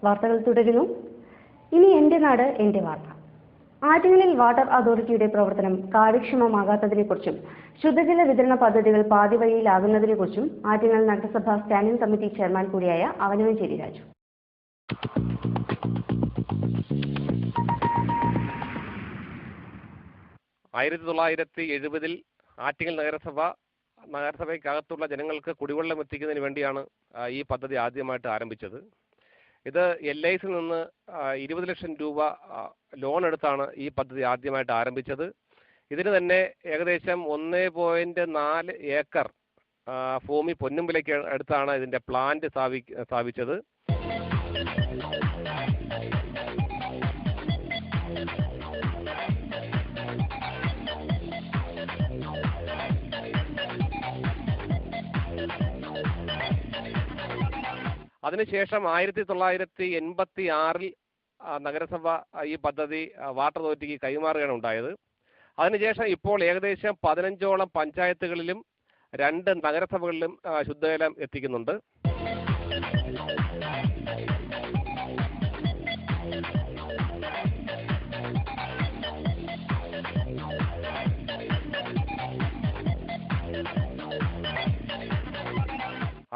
വാർത്തകൾ തുടരുന്നു. ഇനി എന്റെ നാട് എന്റെ വാർത്ത. ആറ്റിങ്ങലിൽ വാട്ടർ അതോറിറ്റിയുടെ പ്രവർത്തനം കാര്യക്ഷമമാകാത്തതിനെക്കുറിച്ചും ശുദ്ധജല വിതരണ പദ്ധതികൾ പാതിവഴിയിലാകുന്നതിനെക്കുറിച്ചും ആറ്റിങ്ങൽ നഗരസഭ സ്റ്റാൻഡിംഗ് കമ്മിറ്റി ചെയർമാൻ കൂടിയായ അവനവഞ്ചേരി രാജു. 1970 ആറ്റിങ്ങൽ നഗരസഭയ്ക്കകത്തുള്ള ജനങ്ങൾക്ക് കുടിവെള്ളം എത്തിക്കുന്നതിന് വേണ്ടിയാണ് ഈ പദ്ധതി ആദ്യമായിട്ട് ആരംഭിച്ചത്. ഇത് LICയിൽ നിന്ന് 20 ലക്ഷം രൂപ ലോൺ എടുത്താണ് ഈ പദ്ധതി ആദ്യമായിട്ട് ആരംഭിച്ചത്. ഇതിന് തന്നെ ഏകദേശം 1.4 ഏക്കർ ഭൂമി പൊന്നുംവിലയ്ക്ക് അടുത്താണ് ഇതിൻ്റെ പ്ലാന്റ് സ്ഥാപിച്ചത്. അതിനുശേഷം 1986 നഗരസഭ ഈ പദ്ധതി വാട്ടർ അതോറിറ്റിക്ക് കൈമാറുകയാണ് ഉണ്ടായത്. അതിനുശേഷം ഇപ്പോൾ ഏകദേശം 15ഓളം പഞ്ചായത്തുകളിലും 2 നഗരസഭകളിലും ശുദ്ധജലം എത്തിക്കുന്നുണ്ട്.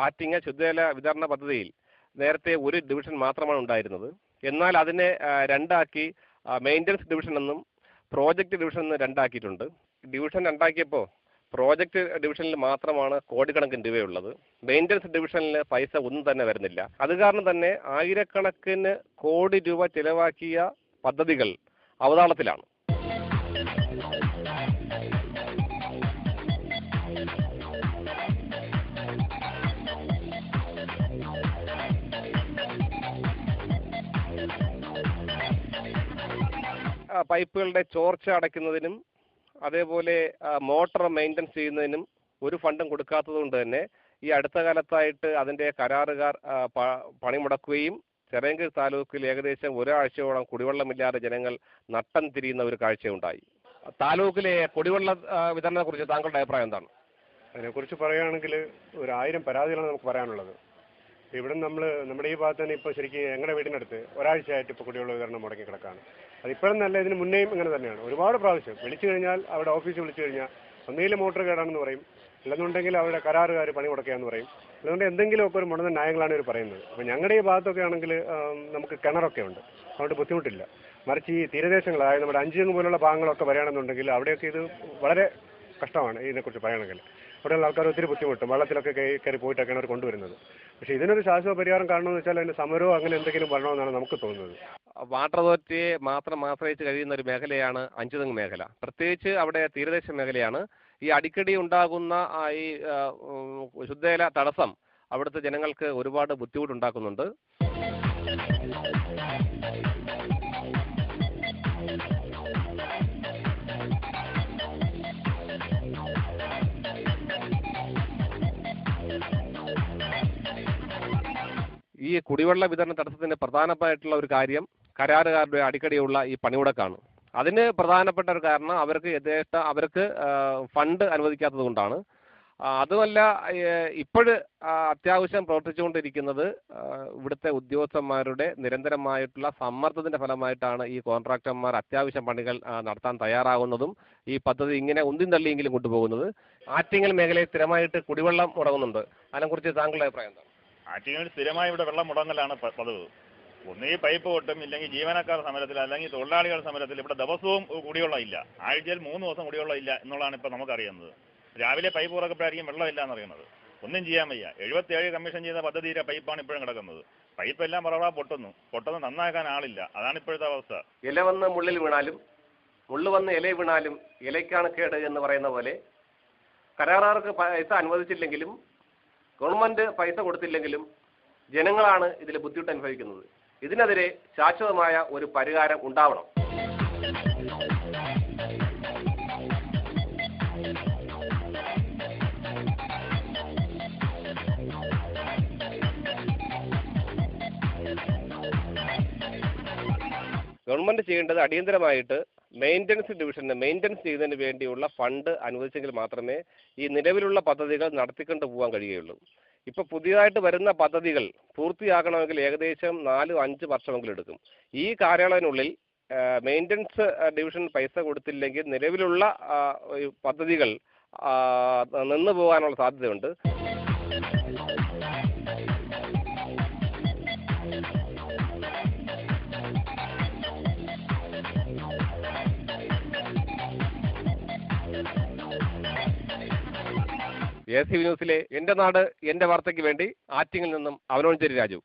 ആറ്റിങ്ങൽ ശുദ്ധജല വിതരണ പദ്ധതിയിൽ നേരത്തെ ഒരു ഡിവിഷൻ മാത്രമാണ് ഉണ്ടായിരുന്നത്. എന്നാൽ അതിനെ 2ആക്കി മെയിൻ്റനൻസ് ഡിവിഷൻ എന്നും പ്രോജക്റ്റ് ഡിവിഷൻ എന്നും 2ആക്കിയിട്ടുണ്ട്. ഡിവിഷൻ 2ആക്കിയപ്പോൾ പ്രോജക്റ്റ് ഡിവിഷനിൽ മാത്രമാണ് കോടിക്കണക്കിന് രൂപയുള്ളത്. മെയിൻ്റനൻസ് ഡിവിഷനിൽ പൈസ ഒന്നും തന്നെ വരുന്നില്ല. അത് കാരണം തന്നെ ആയിരക്കണക്കിന് കോടി രൂപ ചിലവാക്കിയ പദ്ധതികൾ അവതാളത്തിലാണ്. പൈപ്പുകളുടെ ചോർച്ച അടയ്ക്കുന്നതിനും അതേപോലെ മോട്ടോർ മെയിൻ്റനൻസ് ചെയ്യുന്നതിനും ഒരു ഫണ്ടും കൊടുക്കാത്തത് കൊണ്ട് തന്നെ ഈ അടുത്ത കാലത്തായിട്ട് അതിൻ്റെ കരാറുകാർ പണി മുടക്കുകയും ചിറയൻകീഴ് താലൂക്കിൽ ഏകദേശം ഒരാഴ്ചയോളം കുടിവെള്ളമില്ലാതെ ജനങ്ങൾ നട്ടം തിരിയുന്ന ഒരു കാഴ്ചയുണ്ടായി. താലൂക്കിലെ കുടിവെള്ള വിതരണത്തെക്കുറിച്ച് താങ്കളുടെ അഭിപ്രായം എന്താണ്? അതിനെക്കുറിച്ച് പറയുകയാണെങ്കിൽ 1000 പരാതികളാണ് നമുക്ക് പറയാനുള്ളത്. ഇവിടെ നമ്മുടെ ഈ ഭാഗത്ത് തന്നെ ഇപ്പോൾ ശരിക്കും ഞങ്ങളുടെ വീടിനടുത്ത് ഒരാഴ്ചയായിട്ട് ഇപ്പോൾ കുടിവെള്ള വിതരണം മുടങ്ങി കിടക്കുകയാണ്. അതിപ്പോഴും നല്ല ഇതിന് മുന്നേയും ഇങ്ങനെ തന്നെയാണ്. ഒരുപാട് പ്രാവശ്യം വിളിച്ചു കഴിഞ്ഞാൽ അവിടെ ഓഫീസിൽ വിളിച്ചു കഴിഞ്ഞാൽ ഒന്നുകിൽ മോട്ടോർ കേടാണെന്ന് പറയും, അല്ലെന്നുണ്ടെങ്കിൽ അവിടെ കരാറുകാർ പണി മുടക്കുകയെന്ന് പറയും. അതുകൊണ്ട് എന്തെങ്കിലുമൊക്കെ ഒരു മുടന്ന ന്യായങ്ങളാണ് ഇവർ പറയുന്നത്. അപ്പോൾ ഞങ്ങളുടെ ഈ ഭാഗത്തൊക്കെ ആണെങ്കിൽ നമുക്ക് കിണറൊക്കെ ഉണ്ട്, അതുകൊണ്ട് ബുദ്ധിമുട്ടില്ല. മറിച്ച് ഈ തീരദേശങ്ങൾ, അതായത് നമ്മുടെ അഞ്ചുതെങ്ങ് പോലുള്ള ഭാഗങ്ങളൊക്കെ വരികയാണെന്നുണ്ടെങ്കിൽ അവിടെയൊക്കെ ഇത് വളരെ കഷ്ടമാണ്. ഇതിനെക്കുറിച്ച് പറയുകയാണെങ്കിൽ അവിടെയുള്ള ആൾക്കാർ ഒത്തിരി ബുദ്ധിമുട്ടും, വെള്ളത്തിലൊക്കെ കയറി പോയിട്ടൊക്കെയാണ് അവർ കൊണ്ടുവരുന്നത്. പക്ഷേ ഇതിനൊരു ശാശ്വത പരിഹാരം കാണണമെന്ന് വെച്ചാൽ അതിന് സമരമോ അങ്ങനെ എന്തെങ്കിലും വരണമെന്നാണ് നമുക്ക് തോന്നുന്നത്. വാട്ടർ അതോറിറ്റിയെ മാത്രം ആശ്രയിച്ച് കഴിയുന്ന ഒരു മേഖലയാണ് അഞ്ചുതെങ്ങ് മേഖല. പ്രത്യേകിച്ച് അവിടെ തീരദേശ മേഖലയാണ്. ഈ അടിക്കടി ഉണ്ടാകുന്ന ഈ ശുദ്ധജല തടസ്സം അവിടുത്തെ ജനങ്ങൾക്ക് ഒരുപാട് ബുദ്ധിമുട്ടുണ്ടാക്കുന്നുണ്ട്. ഈ കുടിവെള്ള വിതരണ തടസ്സത്തിന് പ്രധാനമായിട്ടുള്ള ഒരു കാര്യം കരാറുകാരുടെ അടിക്കടിയുള്ള ഈ പണിമുടക്കാണ്. അതിന് പ്രധാനപ്പെട്ട ഒരു കാരണം അവർക്ക് ഫണ്ട് അനുവദിക്കാത്തത് കൊണ്ടാണ്. അതുമല്ല, അത്യാവശ്യം പ്രവർത്തിച്ചുകൊണ്ടിരിക്കുന്നത് ഇവിടുത്തെ ഉദ്യോഗസ്ഥന്മാരുടെ നിരന്തരമായിട്ടുള്ള സമ്മർദ്ദത്തിന്റെ ഫലമായിട്ടാണ് ഈ കോൺട്രാക്ടർമാർ അത്യാവശ്യം പണികൾ നടത്താൻ തയ്യാറാകുന്നതും ഈ പദ്ധതി ഇങ്ങനെ ഉന്തിൻ തള്ളിയെങ്കിലും കൊണ്ടുപോകുന്നത്. ആറ്റിങ്ങൽ മേഖലയിൽ സ്ഥിരമായിട്ട് കുടിവെള്ളം മുടങ്ങുന്നുണ്ട്. അതിനെക്കുറിച്ച് താങ്കളുടെ അഭിപ്രായം എന്താണ്? ആറ്റിങ്ങൽ സ്ഥിരമായി ഇവിടെ വെള്ളം മുടങ്ങലാണ് പതിവ്. ഒന്നുകിൽ പൈപ്പ് പൊട്ടും, ഇല്ലെങ്കിൽ ജീവനക്കാർ സമരത്തിൽ, അല്ലെങ്കിൽ തൊഴിലാളികൾ സമരത്തിൽ. ഇവിടെ ദിവസവും കുടിവെള്ളം ഇല്ല. ആഴ്ചയിൽ 3 ദിവസം കുടിവെള്ളം ഇല്ല എന്നുള്ളതാണ് ഇപ്പോൾ നമുക്കറിയുന്നത്. രാവിലെ പൈപ്പ് തുറക്കപ്പോഴായിരിക്കും വെള്ളമില്ല എന്നറിയുന്നത്. ഒന്നും ചെയ്യാൻ വയ്യ. 77 കമ്മീഷൻ ചെയ്ത പദ്ധതിയുടെ പൈപ്പാണ് ഇപ്പോഴും കിടക്കുന്നത്. പൈപ്പ് എല്ലാം പൊട്ടുന്നു നന്നാക്കാൻ ആളില്ല. അതാണ് ഇപ്പോഴത്തെ അവസ്ഥ. ഇല വന്ന് മുള്ളിൽ വീണാലും മുള്ളു വന്ന് ഇല വീണാലും ഇലയ്ക്കാണ് കേട് എന്ന് പറയുന്ന പോലെ കരാറുകാർക്ക് പൈസ അനുവദിച്ചില്ലെങ്കിലും ഗവൺമെന്റ് പൈസ കൊടുത്തില്ലെങ്കിലും ജനങ്ങളാണ് ഇതിൽ ബുദ്ധിമുട്ട് അനുഭവിക്കുന്നത്. ഇതിനെതിരെ ശാശ്വതമായ ഒരു പരിഹാരം ഉണ്ടാവണം. ഗവൺമെന്റ് ചെയ്യേണ്ടത് അടിയന്തരമായിട്ട് മെയിൻ്റനൻസ് ഡിവിഷന് മെയിൻ്റനൻസ് ചെയ്യുന്നതിന് വേണ്ടിയുള്ള ഫണ്ട് അനുവദിച്ചെങ്കിൽ മാത്രമേ ഈ നിലവിലുള്ള പദ്ധതികൾ നടത്തിക്കൊണ്ട് പോകാൻ കഴിയുകയുള്ളൂ. ഇപ്പോൾ പുതിയതായിട്ട് വരുന്ന പദ്ധതികൾ പൂർത്തിയാക്കണമെങ്കിൽ ഏകദേശം 4-5 വർഷമെങ്കിലും എടുക്കും. ഈ കാലയളവിനുള്ളിൽ മെയിൻ്റനൻസ് ഡിവിഷൻ പൈസ കൊടുത്തില്ലെങ്കിൽ നിലവിലുള്ള ഈ പദ്ധതികൾ നിന്നു പോകാനുള്ള സാധ്യതയുണ്ട്. ACV ന്യൂസിലെ എൻ്റെ നാട് എൻ്റെ വാർത്തയ്ക്ക് വേണ്ടി ആറ്റിങ്ങിൽ നിന്നും അവനോഞ്ചേരി രാജു.